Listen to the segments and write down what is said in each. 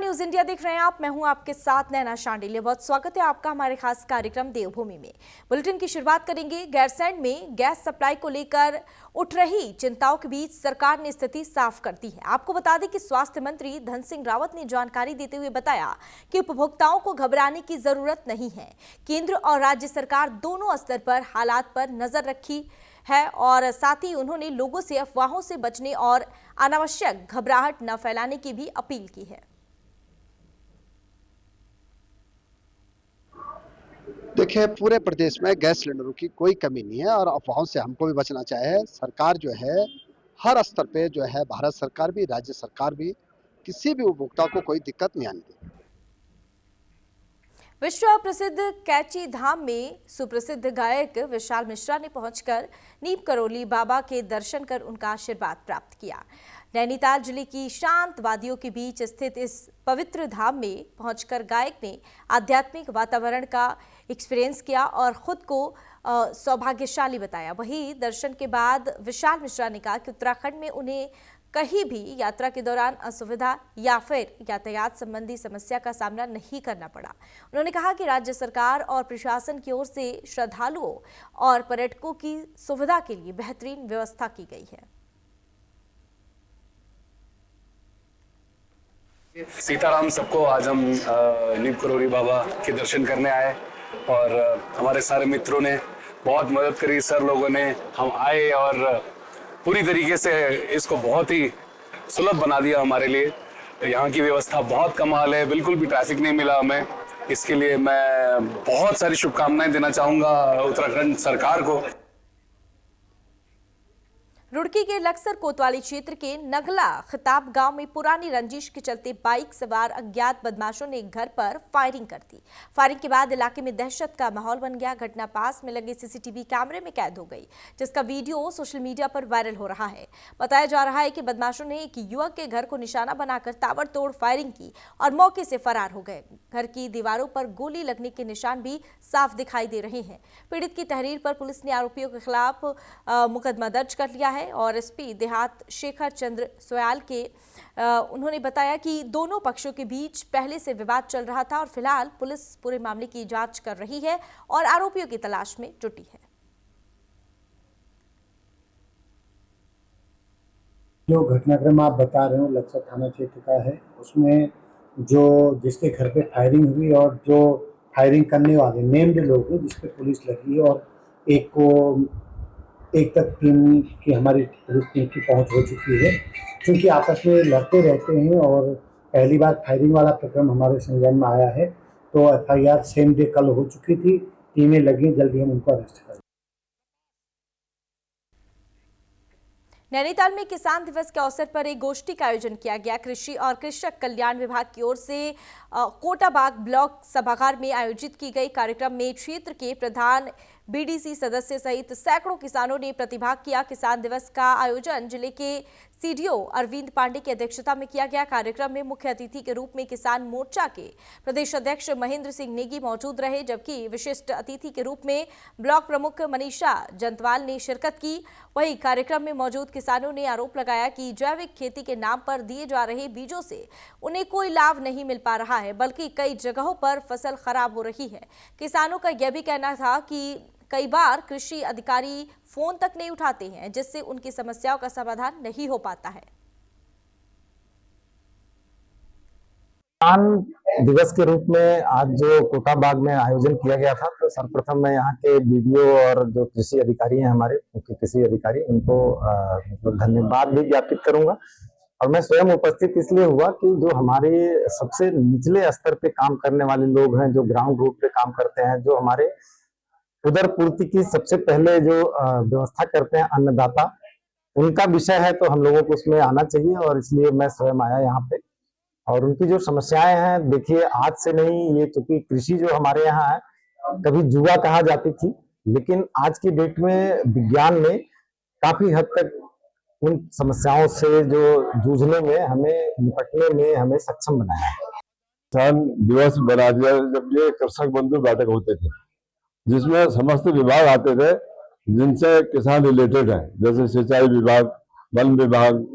News India देख रहे हैं आप। मैं हूं आपके साथ नैना शांडिल्य। बहुत स्वागत है आपका हमारे खास कार्यक्रम देवभूमि में। बुलेटिन की शुरुआत करेंगे। गैरसैंण में गैस सप्लाई को लेकर उठ रही चिंताओं के बीच सरकार ने स्थिति साफ कर दी है। आपको बता दें कि स्वास्थ्य मंत्री धन सिंह रावत ने जानकारी देते हुए बताया कि उपभोक्ताओं को घबराने की जरूरत नहीं है। केंद्र और राज्य सरकार दोनों स्तर पर हालात पर नजर रखी है और साथ ही उन्होंने लोगों से अफवाहों से बचने और अनावश्यक घबराहट न फैलाने की भी अपील की है। देखिए, पूरे प्रदेश में गैस सिलेंडरों की कोई कमी नहीं है और अफवाहों से हमको भी बचना चाहिए। सरकार जो है हर स्तर पे जो है, भारत सरकार भी, राज्य सरकार भी, किसी भी उपभोक्ता को कोई दिक्कत नहीं आने देगी। विश्व प्रसिद्ध कैची धाम में सुप्रसिद्ध गायक विशाल मिश्रा ने पहुंचकर नीम करोली बाबा के दर्शन कर उनका आशीर्वाद प्राप्त किया। नैनीताल जिले की शांत वादियों के बीच स्थित इस पवित्र धाम में पहुंचकर गायक ने आध्यात्मिक वातावरण का एक्सपीरियंस किया और खुद को सौभाग्यशाली बताया। वहीं दर्शन के बाद विशाल मिश्रा ने कहा कि उत्तराखंड में उन्हें कहीं भी यात्रा के दौरान असुविधा या फिर यातायात संबंधी समस्या का सामना नहीं करना पड़ा। उन्होंने कहा कि राज्य सरकार और प्रशासन की ओर से श्रद्धालुओं और पर्यटकों की सुविधा के लिए बेहतरीन व्यवस्था की गई है। सीताराम सबको। आज हम नीम करोली बाबा के दर्शन करने आए और हमारे सारे मित्रों ने बहुत मदद करी। सर लोगों ने हम आए और पूरी तरीके से इसको बहुत ही सुलभ बना दिया हमारे लिए। यहाँ की व्यवस्था बहुत कमाल है, बिल्कुल भी ट्रैफिक नहीं मिला हमें। इसके लिए मैं बहुत सारी शुभकामनाएं देना चाहूँगा उत्तराखंड सरकार को। रुड़की के लक्सर कोतवाली क्षेत्र के नगला खिताब गांव में पुरानी रंजिश के चलते बाइक सवार अज्ञात बदमाशों ने एक घर पर फायरिंग कर दी। फायरिंग के बाद इलाके में दहशत का माहौल बन गया। घटना पास में लगे सीसीटीवी कैमरे में कैद हो गई, जिसका वीडियो सोशल मीडिया पर वायरल हो रहा है। बताया जा रहा है कि बदमाशों ने एक युवक के घर को निशाना बनाकर ताबड़तोड़ फायरिंग की और मौके से फरार हो गए। घर की दीवारों पर गोली लगने के निशान भी साफ दिखाई दे रहे हैं। पीड़ित की तहरीर पर पुलिस ने आरोपियों के खिलाफ मुकदमा दर्ज कर लिया है और एसपी देहात शेखर चंद्र सोयाल के उन्होंने बताया कि दोनों पक्षों के बीच पहले से विवाद चल रहा था और फिलहाल पुलिस पूरे मामले की जांच कर रही है और आरोपियों की तलाश में जुटी है। जो घटनाक्रम आप बता रहे हो लक्सर थाना क्षेत्र का है, उसमें जो जिसके घर पे फायरिंग हुई और जो फायरिंग करने वाले नेम्ड लोग हैं जिस पे पुलिस लगी और एक तक टीम की हमारी पुलिस टीम की पहुंच हो चुकी है। क्योंकि आपस में लड़ते रहते हैं और पहली बार फायरिंग वाला प्रकरण हमारे संज्ञान में आया है, तो एफआईआर सेम डे कल हो चुकी थी। टीमें लगी, जल्दी हम उनको अरेस्ट करेंगे। नैनीताल में किसान दिवस के अवसर पर एक गोष्ठी का आयोजन किया गया। कृषि और कृषक कल्याण विभाग की ओर से कोटाबाग ब्लॉक सभागार में आयोजित की गई कार्यक्रम में क्षेत्र के प्रधान बीडीसी सदस्य सहित सैकड़ों किसानों ने प्रतिभाग किया। किसान दिवस का आयोजन जिले के सीडीओ अरविंद पांडे की अध्यक्षता में किया गया। कार्यक्रम में मुख्य अतिथि के रूप में किसान मोर्चा के प्रदेश अध्यक्ष महेंद्र सिंह नेगी मौजूद रहे, जबकि विशिष्ट अतिथि के रूप में ब्लॉक प्रमुख मनीषा जंतवाल ने शिरकत की। वहीं कार्यक्रम में मौजूद किसानों ने आरोप लगाया कि जैविक खेती के नाम पर दिए जा रहे बीजों से उन्हें कोई लाभ नहीं मिल पा रहा है, बल्कि कई जगहों पर फसल खराब हो रही है। किसानों का यह भी कहना था कि कई बार कृषि अधिकारी फोन तक नहीं उठाते हैं, जिससे उनकी समस्याओं का समाधान नहीं हो पाता है। किसान दिवस के रूप में आज जो कोटाबाग में आयोजन किया गया था, तो सर्वप्रथम मैं यहाँ के बीडीओ और जो कृषि अधिकारी हैं हमारे मुख्य कृषि अधिकारी, उनको धन्यवाद भी ज्ञापित करूंगा। और मैं स्वयं उपस्थित इसलिए हुआ कि जो हमारे सबसे निचले स्तर पे काम करने वाले लोग हैं, जो ग्राउंड रूट पे काम करते हैं, जो हमारे उदर पूर्ति की सबसे पहले जो व्यवस्था करते हैं अन्नदाता, उनका विषय है, तो हम लोगों को उसमें आना चाहिए और इसलिए मैं स्वयं आया यहाँ पे। और उनकी जो समस्याएं हैं, देखिए आज से नहीं, ये चूंकि कृषि जो हमारे यहाँ है कभी जुआ कहा जाती थी, लेकिन आज की डेट में विज्ञान ने काफी हद तक उन समस्याओं से जो जूझने में, हमें निपटने में हमें सक्षम बनाया है। किसान दिवस बना दिया जब ये कृषक बंधु बैठक होते थे, जिसमें समस्त विभाग आते थे जिनसे किसान रिलेटेड है, जैसे सिंचाई विभाग, वन विभाग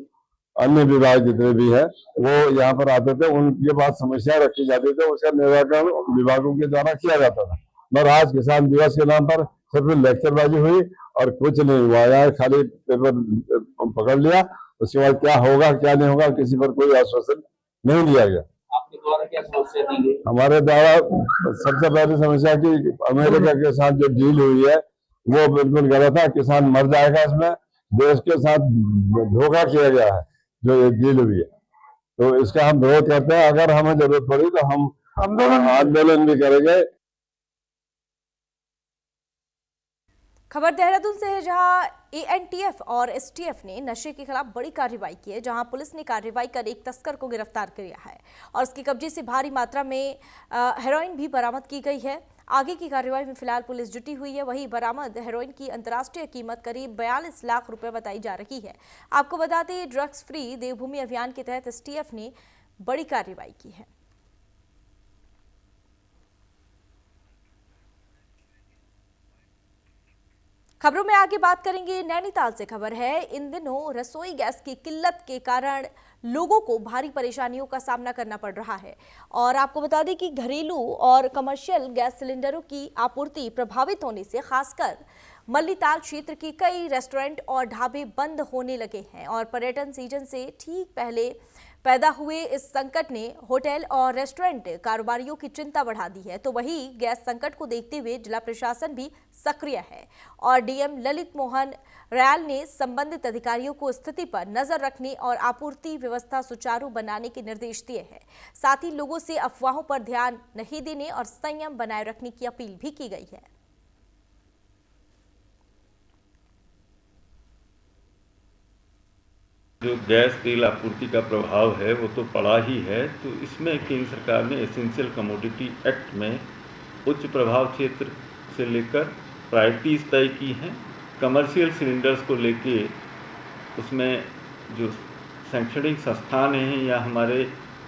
अन्य विभाग जितने भी हैं वो यहाँ पर आते थे, उनके पास समस्या रखी जाती थी, उसका निराकरण विभागों के द्वारा किया जाता था। मगर आज किसान दिवस के नाम पर सिर्फ लेक्चरबाजी हुई और कुछ नहीं हुआ। यहाँ खाली पेपर पकड़ लिया, उसके बाद क्या होगा क्या नहीं होगा किसी पर कोई आश्वासन नहीं दिया गया। आपके द्वारा क्या समस्या दी गई? हमारे द्वारा सबसे पहली समस्या की अमेरिका के साथ जो डील हुई है वो बिल्कुल गलत है, किसान मर जाएगा, इसमें देश के साथ धोखा किया गया है जो ये डील हुई है, तो इसका हम विरोध करते हैं। अगर हमें जरूरत पड़ी तो हम आंदोलन भी करेंगे। खबर देहरादून से है, जहां एएनटीएफ और एसटीएफ ने नशे के खिलाफ बड़ी कार्रवाई की है, जहां पुलिस ने कार्रवाई कर एक तस्कर को गिरफ्तार किया है और उसके कब्जे से भारी मात्रा में हेरोइन भी बरामद की गई है। आगे की कार्रवाई में फिलहाल पुलिस जुटी हुई है। वहीं बरामद हेरोइन की अंतर्राष्ट्रीय कीमत करीब 42 लाख रुपए बताई जा रही है। आपको बता दें, ड्रग्स फ्री देवभूमि अभियान के तहत एसटीएफ ने बड़ी कार्रवाई की है। खबरों में आगे बात करेंगे, नैनीताल से खबर है। इन दिनों रसोई गैस की किल्लत के कारण लोगों को भारी परेशानियों का सामना करना पड़ रहा है और आपको बता दें कि घरेलू और कमर्शियल गैस सिलेंडरों की आपूर्ति प्रभावित होने से खासकर मल्लीताल क्षेत्र के कई रेस्टोरेंट और ढाबे बंद होने लगे हैं और पर्यटन सीजन से ठीक पहले पैदा हुए इस संकट ने होटल और रेस्टोरेंट कारोबारियों की चिंता बढ़ा दी है। तो वहीं गैस संकट को देखते हुए जिला प्रशासन भी सक्रिय है और डीएम ललित मोहन रयाल ने संबंधित अधिकारियों को स्थिति पर नजर रखने और आपूर्ति व्यवस्था सुचारू बनाने के निर्देश दिए हैं। साथ ही लोगों से अफवाहों पर ध्यान नहीं देने और संयम बनाए रखने की अपील भी की गई है। जो गैस तेल आपूर्ति का प्रभाव है वो तो पड़ा ही है, तो इसमें केंद्र सरकार ने एसेंशियल कमोडिटी एक्ट में उच्च प्रभाव क्षेत्र से लेकर प्रायोरिटीज तय की हैं। कमर्शियल सिलेंडर्स को लेके उसमें जो शैक्षणिक संस्थान हैं या हमारे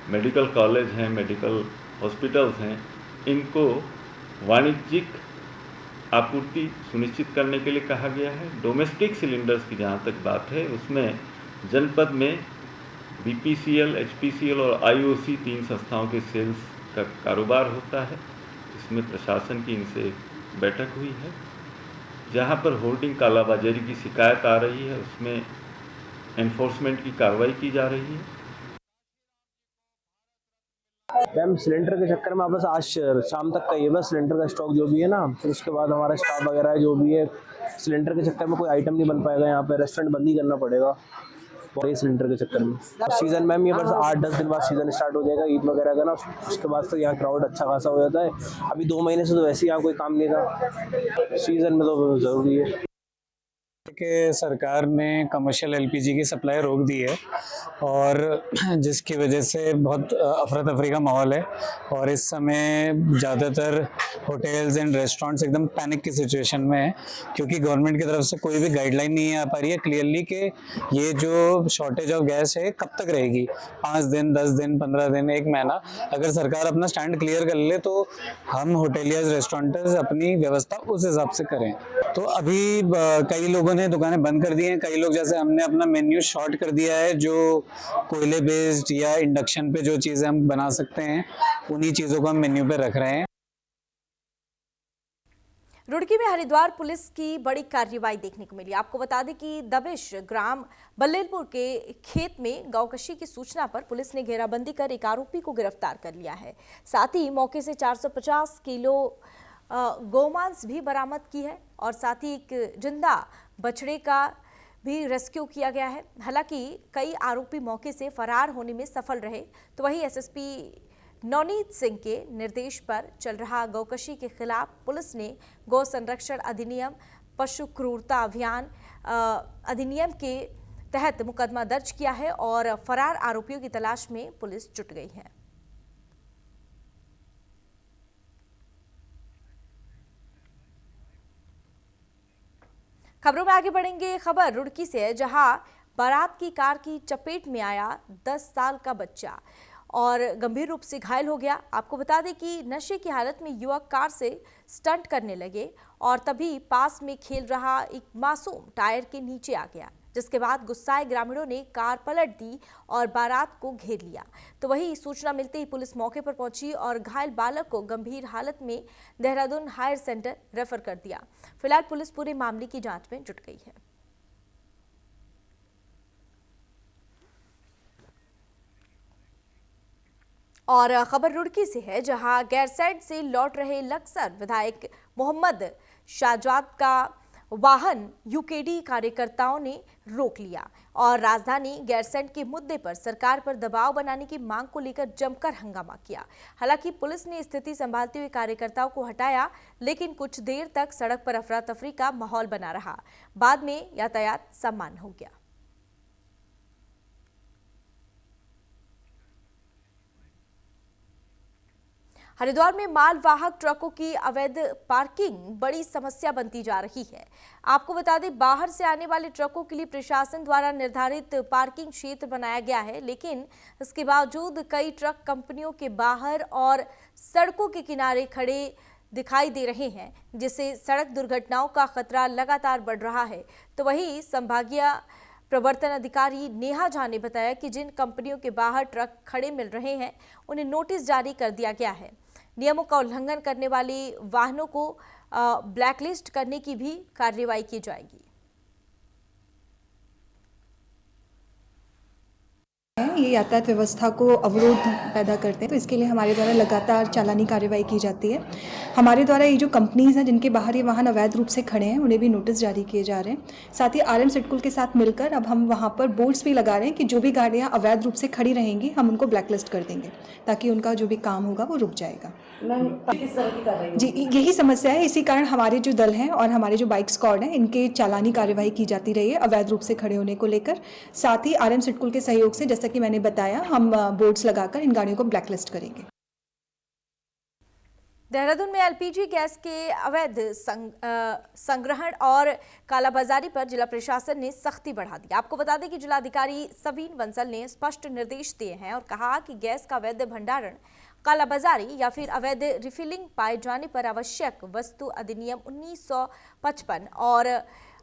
मेडिकल कॉलेज हैं, मेडिकल हॉस्पिटल्स हैं, इनको वाणिज्यिक आपूर्ति सुनिश्चित करने के लिए कहा गया है। डोमेस्टिक सिलेंडर्स की जहाँ तक बात है, उसमें जनपद में बीपीसीएल, एचपीसीएल और आईओसी 3 संस्थाओं के सेल्स का कारोबार होता है। इसमें प्रशासन की इनसे बैठक हुई है। जहां पर होर्डिंग कालाबाजारी की शिकायत आ रही है उसमें एनफोर्समेंट की कार्रवाई की जा रही है। मैम, सिलेंडर के चक्कर में बस आज शाम तक का ये बस सिलेंडर का स्टॉक जो भी है ना, फिर उसके बाद हमारा स्टाफ वगैरह जो भी है, सिलेंडर के चक्कर में कोई आइटम नहीं बन पाएगा। यहाँ पे रेस्टोरेंट बंद ही करना पड़ेगा और सिलेंडर के चक्कर में। सीजन मैम ये बस 8-10 दिन बाद सीजन स्टार्ट हो जाएगा ईद वगैरह का ना, उसके बाद तो यहाँ क्राउड अच्छा खासा हो जाता है। अभी 2 महीने से तो वैसे ही यहाँ कोई काम नहीं था, सीजन में तो ज़रूरी है कि सरकार ने कमर्शियल एलपीजी की सप्लाई रोक दी है और जिसकी वजह से बहुत अफरा तफरी का माहौल है और इस समय ज़्यादातर होटल्स एंड रेस्टोरेंट्स एकदम पैनिक की सिचुएशन में है, क्योंकि गवर्नमेंट की तरफ से कोई भी गाइडलाइन नहीं आ पा रही है क्लियरली कि ये जो शॉर्टेज ऑफ गैस है कब तक रहेगी, 5 दिन, 10 दिन, 15 दिन, 1 महीना। अगर सरकार अपना स्टैंड क्लियर कर ले तो हम होटेलियर्स, रेस्टोरेंटर्स अपनी व्यवस्था उस हिसाब से करें। तो अभी कई लोगों ने दुकानें बंद कर दी हैं, कई लोग जैसे हमने अपना मेन्यू शॉर्ट कर दिया है, जो कोयले बेस्ड या इंडक्शन पे जो चीज़ें हम बना सकते हैं उन्हीं चीज़ों को हम मेन्यू पे रख रहे हैं। रुड़की में हरिद्वार पुलिस की बड़ी कार्रवाई देखने को मिली। आपको बता दें कि दबिश ग्राम बल्लेलपुर के खेत में गौकशी की सूचना पर पुलिस ने घेराबंदी कर एक आरोपी को गिरफ्तार कर लिया है। साथ ही मौके से 450 किलो गोमांस भी बरामद की है और साथ ही एक जिंदा बछड़े का भी रेस्क्यू किया गया है। हालांकि कई आरोपी मौके से फरार होने में सफल रहे। तो वहीं एसएसपी नवनीत सिंह के निर्देश पर चल रहा गौकशी के खिलाफ पुलिस ने गौ संरक्षण अधिनियम, पशु क्रूरता अभियान अधिनियम के तहत मुकदमा दर्ज किया है और फरार आरोपियों की तलाश में पुलिस जुट गई है। खबरों में आगे बढ़ेंगे। खबर रुड़की से है, जहां बारात की कार की चपेट में आया 10 साल का बच्चा और गंभीर रूप से घायल हो गया। आपको बता दें कि नशे की हालत में युवक कार से स्टंट करने लगे और तभी पास में खेल रहा एक मासूम टायर के नीचे आ गया। जिसके बाद गुस्साए ग्रामीणों ने कार पलट दी और बारात को घेर लिया। तो वहीं सूचना मिलते ही पुलिस मौके पर पहुंची और घायल बालक को गंभीर हालत में देहरादून हायर सेंटर रेफर कर दिया। फिलहाल पुलिस पूरे मामले की जांच में जुट गई है। और खबर रुड़की से है, जहां गैरसैंण से लौट रहे लक्सर विधायक मोहम्मद शाहजाद का वाहन यूकेडी कार्यकर्ताओं ने रोक लिया और राजधानी गैरसैंण के मुद्दे पर सरकार पर दबाव बनाने की मांग को लेकर जमकर हंगामा किया। हालांकि पुलिस ने स्थिति संभालते हुए कार्यकर्ताओं को हटाया, लेकिन कुछ देर तक सड़क पर अफरा तफरी का माहौल बना रहा। बाद में यातायात सामान्य हो गया। हरिद्वार में मालवाहक ट्रकों की अवैध पार्किंग बड़ी समस्या बनती जा रही है। आपको बता दें, बाहर से आने वाले ट्रकों के लिए प्रशासन द्वारा निर्धारित पार्किंग क्षेत्र बनाया गया है, लेकिन इसके बावजूद कई ट्रक कंपनियों के बाहर और सड़कों के किनारे खड़े दिखाई दे रहे हैं, जिससे सड़क दुर्घटनाओं का खतरा लगातार बढ़ रहा है। तो वहीं संभागीय प्रवर्तन अधिकारी नेहा झा ने बताया कि जिन कंपनियों के बाहर ट्रक खड़े मिल रहे हैं, उन्हें नोटिस जारी कर दिया गया है। नियमों का उल्लंघन करने वाले वाहनों को ब्लैकलिस्ट करने की भी कार्रवाई की जाएगी। ये यातायात व्यवस्था को अवरोध पैदा करते हैं, तो इसके लिए हमारे द्वारा लगातार चालानी कार्रवाई की जाती है। हमारे द्वारा ये जो कंपनीज हैं जिनके बाहर ये वाहन अवैध रूप से खड़े हैं, उन्हें भी नोटिस जारी किए जा रहे हैं। साथ ही आरएम सिडकुल के साथ मिलकर अब हम वहाँ पर बोर्ड्स भी लगा रहे हैं कि जो भी गाड़ियाँ अवैध रूप से खड़ी रहेंगी हम उनको ब्लैकलिस्ट कर देंगे, ताकि उनका जो भी काम होगा वो रुक जाएगा। जी, यही समस्या है। इसी कारण हमारे जो दल हैं और हमारे जो बाइक स्क्वाड हैं, इनके चालानी कार्रवाई की जाती रही है अवैध रूप से खड़े होने को लेकर। साथ ही आरएम सिडकुल के सहयोग से, जैसा कि मैंने बताया, हम बोर्ड्स लगाकर इन गाड़ियों को ब्लैकलिस्ट करेंगे। देहरादून में एलपीजी गैस के अवैध संग्रहण और कालाबाजारी पर जिला प्रशासन ने सख्ती बढ़ा दी। आपको बता दें कि जिलाधिकारी सवीन बंसल ने स्पष्ट निर्देश दिए हैं और कहा कि गैस का अवैध भंडारण, कालाबाजारी या फिर अवैध रिफिलिंग पाए जाने पर आवश्यक वस्तु अधिनियम 1955 और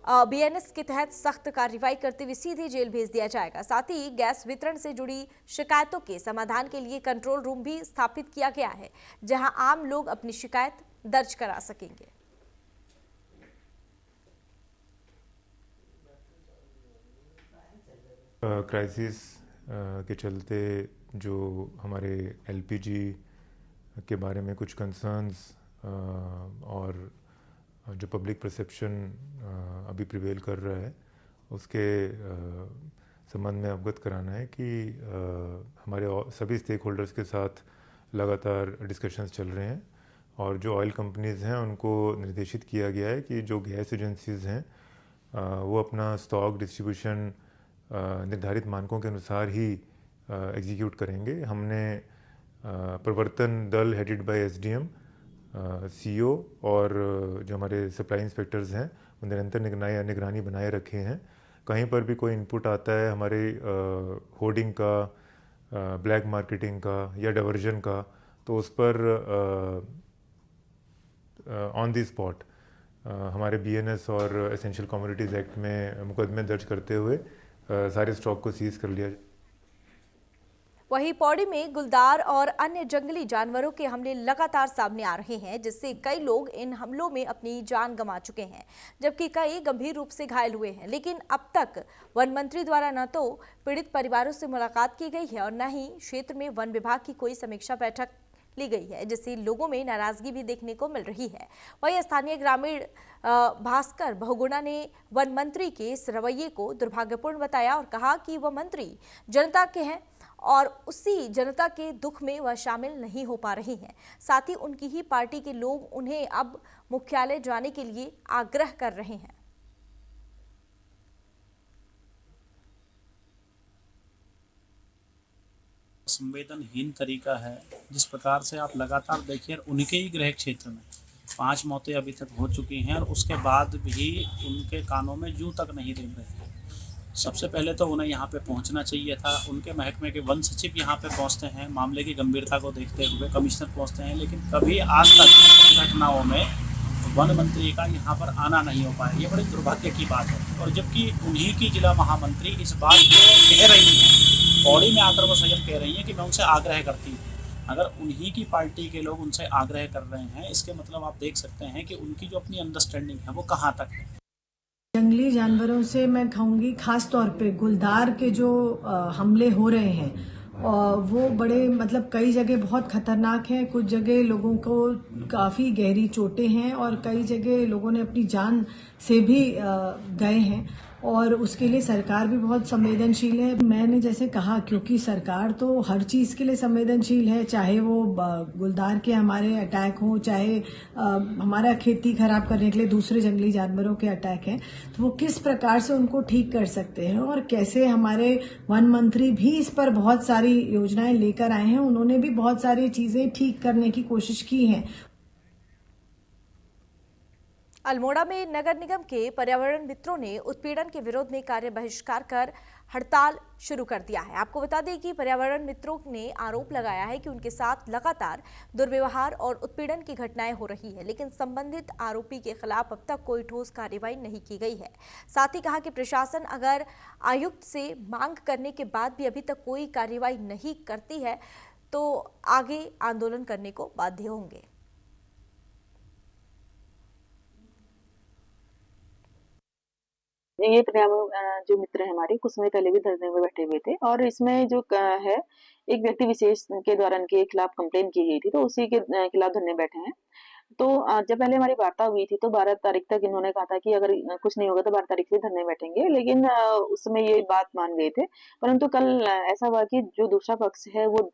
बीएनएस के तहत सख्त कार्रवाई करते हुए सीधे जेल भेज दिया जाएगा। साथ ही गैस वितरण से जुड़ी शिकायतों के समाधान के लिए कंट्रोल रूम भी स्थापित किया गया है, जहां आम लोग अपनी शिकायत दर्ज करा सकेंगे। क्राइसिस के चलते जो हमारे एलपीजी के बारे में कुछ कंसर्न्स और जो पब्लिक परसेप्शन अभी प्रिवेल कर रहा है, उसके संबंध में अवगत कराना है कि हमारे सभी स्टेक होल्डर्स के साथ लगातार डिस्कशंस चल रहे हैं और जो ऑयल कंपनीज़ हैं उनको निर्देशित किया गया है कि जो गैस एजेंसीज़ हैं वो अपना स्टॉक डिस्ट्रीब्यूशन निर्धारित मानकों के अनुसार ही एग्जीक्यूट करेंगे। हमने प्रवर्तन दल हेडेड बाय एसडीएम, सीओ और जो हमारे सप्लाई इंस्पेक्टर्स हैं वो निरंतर निगरानी बनाए रखे हैं। कहीं पर भी कोई इनपुट आता है हमारे होर्डिंग का, ब्लैक मार्केटिंग का या डाइवर्जन का, तो उस पर ऑन द स्पॉट हमारे बीएनएस और एसेंशियल कमोडिटीज़ एक्ट में मुकदमे दर्ज करते हुए सारे स्टॉक को सीज कर लिया। वहीं पौड़ी में गुलदार और अन्य जंगली जानवरों के हमले लगातार सामने आ रहे हैं, जिससे कई लोग इन हमलों में अपनी जान गंवा चुके हैं, जबकि कई गंभीर रूप से घायल हुए हैं। लेकिन अब तक वन मंत्री द्वारा न तो पीड़ित परिवारों से मुलाकात की गई है और न ही क्षेत्र में वन विभाग की कोई समीक्षा बैठक ली गई है, जिससे लोगों में नाराजगी भी देखने को मिल रही है। वहीं स्थानीय ग्रामीण भास्कर बहुगुणा ने वन मंत्री के इस रवैये को दुर्भाग्यपूर्ण बताया और कहा कि वह मंत्री जनता के हैं और उसी जनता के दुख में वह शामिल नहीं हो पा रही हैं। साथ ही उनकी ही पार्टी के लोग उन्हें अब मुख्यालय जाने के लिए आग्रह कर रहे हैं। संवेदनहीन तरीका है जिस प्रकार से आप लगातार देखिए, उनके ही गृह क्षेत्र में 5 मौतें अभी तक हो चुकी हैं और उसके बाद भी उनके कानों में जूं तक नहीं रेंग रही है। सबसे पहले तो उन्हें यहाँ पे पहुँचना चाहिए था। उनके महकमे के वन सचिव यहाँ पे पहुँचते हैं, मामले की गंभीरता को देखते हुए कमिश्नर पहुँचते हैं, लेकिन कभी आज तक घटनाओं में वन मंत्री का यहाँ पर आना नहीं हो पाया, ये बड़ी दुर्भाग्य की बात है। और जबकि उन्हीं की जिला महामंत्री इस बात को कह रही हैं, पौड़ी में आकर वो स्वयं कह रही हैं कि मैं उनसे आग्रह करती हूँ। अगर उन्हीं की पार्टी के लोग उनसे आग्रह कर रहे हैं, इसके मतलब आप देख सकते हैं कि उनकी जो अपनी अंडरस्टैंडिंग है वो कहाँ तक है। जंगली जानवरों से मैं कहूँगी खास तौर पे गुलदार के जो हमले हो रहे हैं वो बड़े मतलब कई जगह बहुत खतरनाक हैं, कुछ जगह लोगों को काफ़ी गहरी चोटें हैं और कई जगह लोगों ने अपनी जान से भी गए हैं और उसके लिए सरकार भी बहुत संवेदनशील है। मैंने जैसे कहा क्योंकि सरकार तो हर चीज़ के लिए संवेदनशील है, चाहे वो गुलदार के हमारे अटैक हो, चाहे हमारा खेती खराब करने के लिए दूसरे जंगली जानवरों के अटैक हैं, तो वो किस प्रकार से उनको ठीक कर सकते हैं और कैसे हमारे वन मंत्री भी इस पर बहुत सारी योजनाएं लेकर आए हैं। उन्होंने भी बहुत सारी चीज़ें ठीक करने की कोशिश की हैं। अल्मोड़ा में नगर निगम के पर्यावरण मित्रों ने उत्पीड़न के विरोध में कार्य बहिष्कार कर हड़ताल शुरू कर दिया है। आपको बता दें कि पर्यावरण मित्रों ने आरोप लगाया है कि उनके साथ लगातार दुर्व्यवहार और उत्पीड़न की घटनाएं हो रही है, लेकिन संबंधित आरोपी के खिलाफ अब तक कोई ठोस कार्रवाई नहीं की गई है। साथ ही कहा कि प्रशासन अगर आयुक्त से मांग करने के बाद भी अभी तक कोई कार्रवाई नहीं करती है तो आगे आंदोलन करने को बाध्य होंगे। ये पर्यावरण जो मित्र है हमारे कुछ समय पहले भी धरने में बैठे हुए थे और इसमें जो है एक व्यक्ति विशेष के द्वारा इनके खिलाफ कंप्लेन की गई थी, तो उसी के खिलाफ धरने बैठे हैं। तो जब पहले हमारी वार्ता हुई थी तो 12 तारीख तक इन्होंने कहा था कि अगर कुछ नहीं होगा तो 12 तारीख से धरने बैठेंगे, लेकिन उस समय ये बात मान गए थे। परंतु कल ऐसा हुआ कि जो दूसरा पक्ष है वो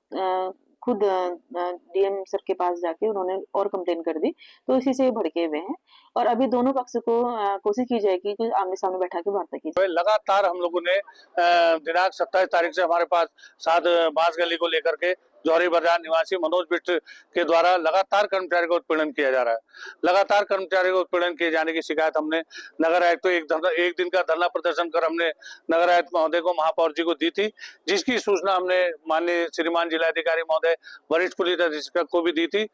खुद डीएम सर के पास जाके उन्होंने और कंप्लेन कर दी, तो इसी से भड़के हुए हैं और अभी दोनों पक्ष को कोशिश की जाएगी कि आमने सामने बैठा के वार्ता की जाए। लगातार हम लोगों ने दिनांक 27 तारीख से हमारे पास साथ बांस गली को लेकर के जौहरी बाजार निवासी मनोज बिष्ट के द्वारा लगातार कर्मचारी का उत्पीड़न किया जा रहा है। लगातार कर्मचारी को उत्पीड़न किए जाने की शिकायत हमने नगर आयुक्त को एक दिन का धरना प्रदर्शन कर हमने नगर आयुक्त महोदय को, महापौर जी को दी थी, जिसकी सूचना हमने माननीय श्रीमान जिलाधिकारी महोदय, वरिष्ठ पुलिस अधीक्षक को भी दी थी।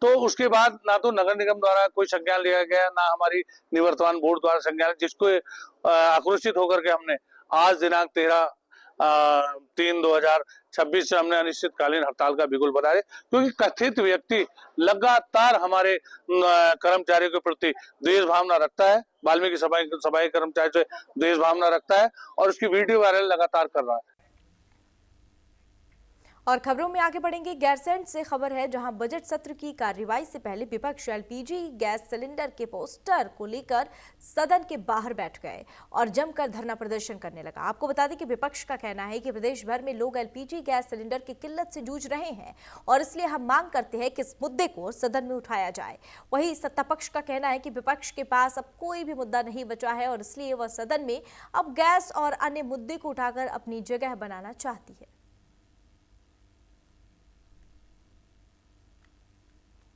तो उसके बाद ना तो नगर निगम द्वारा कोई संज्ञान लिया गया, ना हमारी निवर्तमान बोर्ड द्वारा संज्ञान, जिसको आक्रोशित होकर के हमने आज दिनांक 13/3/2026 से हमने अनिश्चितकालीन हड़ताल का बिगुल बनाया, क्योंकि कथित व्यक्ति लगातार हमारे कर्मचारियों के प्रति द्वेष भावना रखता है, वाल्मीकि सफाई कर्मचारी से द्वेष भावना रखता है और उसकी वीडियो वायरल लगातार कर रहा है। और खबरों में आगे बढ़ेंगे। गैरसैंण से खबर है, जहां बजट सत्र की कार्रवाई से पहले विपक्ष एलपीजी गैस सिलेंडर के पोस्टर को लेकर सदन के बाहर बैठ गए और जमकर धरना प्रदर्शन करने लगा। आपको बता दें कि विपक्ष का कहना है कि प्रदेश भर में लोग एलपीजी गैस सिलेंडर की किल्लत से जूझ रहे हैं और इसलिए हम मांग करते हैं कि इस मुद्दे को सदन में उठाया जाए। वहीं सत्ता पक्ष का कहना है कि विपक्ष के पास अब कोई भी मुद्दा नहीं बचा है और इसलिए वह सदन में अब गैस और अन्य मुद्दे को उठाकर अपनी जगह बनाना चाहती है।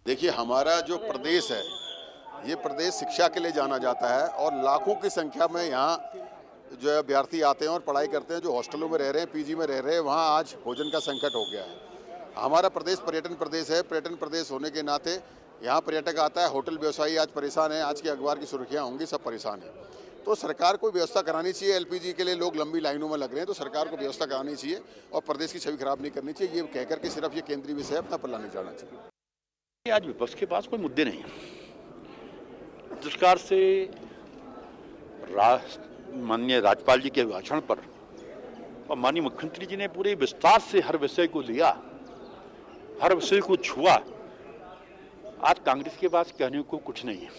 देखिए, हमारा जो प्रदेश है, ये प्रदेश शिक्षा के लिए जाना जाता है और लाखों की संख्या में यहाँ जो है अभ्यर्थी आते हैं और पढ़ाई करते हैं, जो हॉस्टलों में रह रहे हैं, पीजी में रह रहे हैं, वहाँ आज भोजन का संकट हो गया है। हमारा प्रदेश पर्यटन प्रदेश है, पर्यटन प्रदेश होने के नाते यहाँ पर्यटक आता है, होटल व्यवसायी आज परेशान है, आज के अखबार की सुर्खियाँ होंगी, सब परेशान है। तो सरकार को व्यवस्था करानी चाहिए। एलपीजी के लिए लोग लंबी लाइनों में लग रहे हैं, तो सरकार को व्यवस्था करानी चाहिए और प्रदेश की छवि खराब नहीं करनी चाहिए। ये कहकर के सिर्फ ये केंद्रीय विषय अपना पल्ला नहीं जाना चाहिए। आज विपक्ष के पास कोई मुद्दे नहीं है। जिस प्रकार से माननीय राज्यपाल जी के भाषण पर और माननीय मुख्यमंत्री जी ने पूरे विस्तार से हर विषय को लिया, हर विषय को छुआ, आज कांग्रेस के पास कहने को कुछ नहीं है।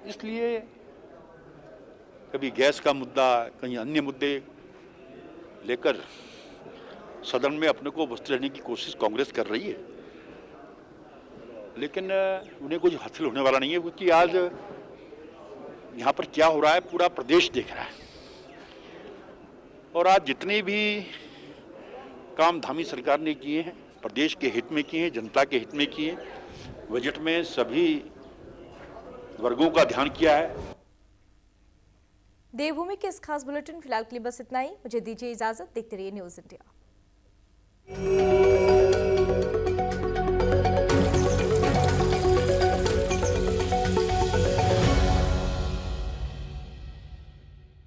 इसलिए कभी गैस का मुद्दा, कहीं अन्य मुद्दे लेकर सदन में अपने को व्यस्त रहने की कोशिश कांग्रेस कर रही है, लेकिन उन्हें कुछ हासिल होने वाला नहीं है, क्योंकि आज यहाँ पर क्या हो रहा है पूरा प्रदेश देख रहा है। और आज जितने भी काम धामी सरकार ने किए हैं, प्रदेश के हित में किए हैं, जनता के हित में किए हैं, बजट में सभी वर्गों का ध्यान किया है। देवभूमि के इस खास बुलेटिन फिलहाल के लिए बस इतना ही। मुझे दीजिए इजाजत। देखते रहिए न्यूज़ इंडिया।